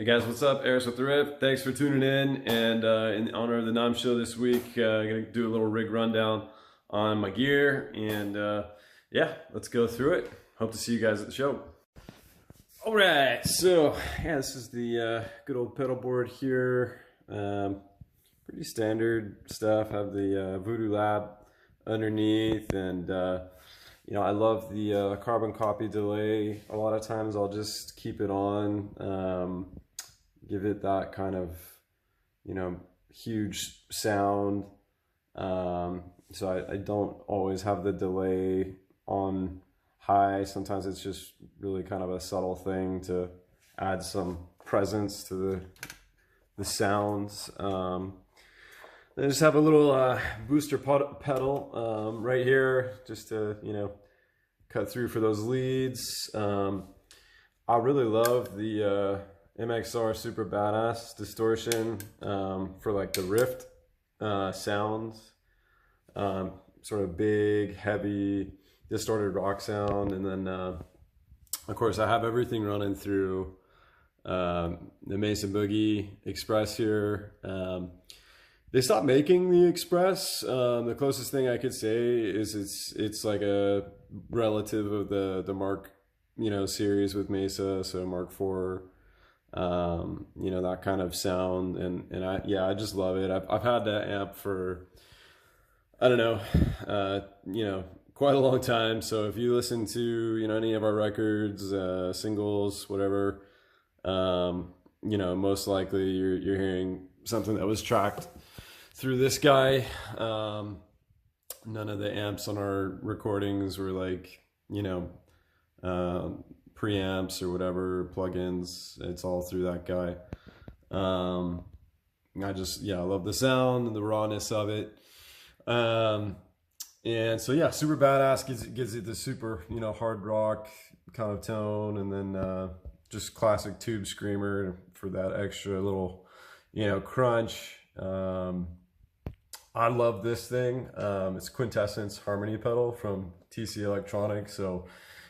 Hey guys, what's up? Eris with the Riff. Thanks for tuning in. And in honor of the Namm show this week, I'm going to do a little rig rundown on my gear. And yeah, let's go through it. Hope to see you guys at the show. All right, so yeah, this is the good old pedal board here. Pretty standard stuff. Have the Voodoo Lab underneath, and you know, I love the carbon copy delay. A lot of times I'll just keep it on, give it that kind of, you know, huge sound. So I don't always have the delay on high. Sometimes it's just really kind of a subtle thing to add some presence to the sounds. I just have a little booster pedal right here, just to, you know, cut through for those leads. I really love the MXR Super Badass distortion for like the Rift sounds. Sort of big, heavy, distorted rock sound. And then, of course, I have everything running through the Mason Boogie Express here. They stopped making the Express. The closest thing I could say is it's like a relative of the Mark, you know, series with Mesa, so Mark IV, you know, that kind of sound, and I just love it. I've had that amp for, I don't know, you know, quite a long time. So if you listen to, you know, any of our records, singles, whatever, you know, most likely you're hearing something that was tracked through this guy. None of the amps on our recordings were like, you know, preamps or whatever, plugins. It's all through that guy. I just, yeah, I love the sound and the rawness of it. And so yeah, Super Badass gives it the super, you know, hard rock kind of tone, and then just classic tube screamer for that extra little, you know, crunch. I love this thing. It's Quintessence harmony pedal from TC Electronics. So,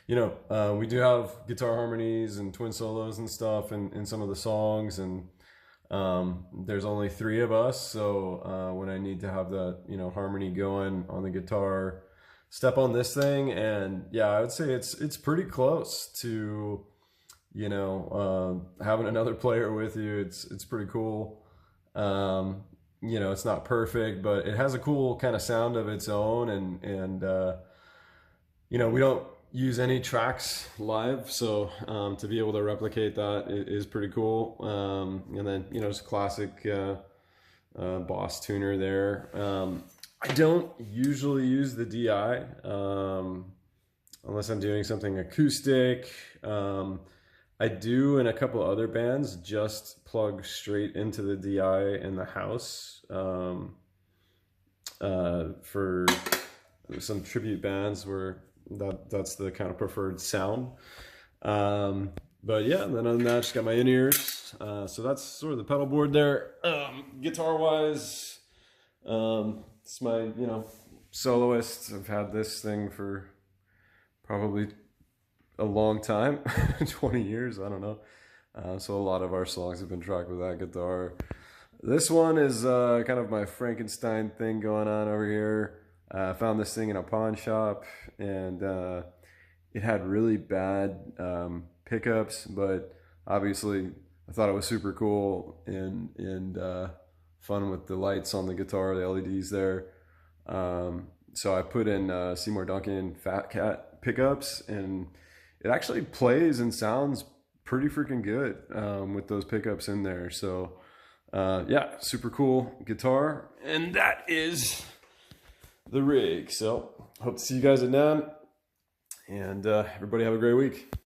you know, we do have guitar harmonies and twin solos and stuff in some of the songs, and there's only 3 of us. So when I need to have that, you know, harmony going on the guitar, step on this thing, and yeah, I would say it's pretty close to, you know, having another player with you. It's pretty cool. You know, it's not perfect, but it has a cool kind of sound of its own, and you know, we don't use any tracks live, so to be able to replicate that is pretty cool. And then, you know, it's classic Boss tuner there. I don't usually use the DI unless I'm doing something acoustic. I do in a couple other bands just plug straight into the DI in the house for some tribute bands where that's the kind of preferred sound. But yeah, and then other than that, just got my in-ears. So that's sort of the pedal board there. Guitar wise, it's my, you know, soloist. I've had this thing for probably a long time, 20 years, I don't know. So a lot of our songs have been tracked with that guitar. This one is kind of my Frankenstein thing going on over here. I found this thing in a pawn shop, and it had really bad pickups, but obviously I thought it was super cool and fun with the lights on the guitar, the LEDs there. So I put in Seymour Duncan Fat Cat pickups, and it actually plays and sounds pretty freaking good with those pickups in there. So yeah, super cool guitar, and that is the rig. So hope to see you guys at Namm, and everybody have a great week.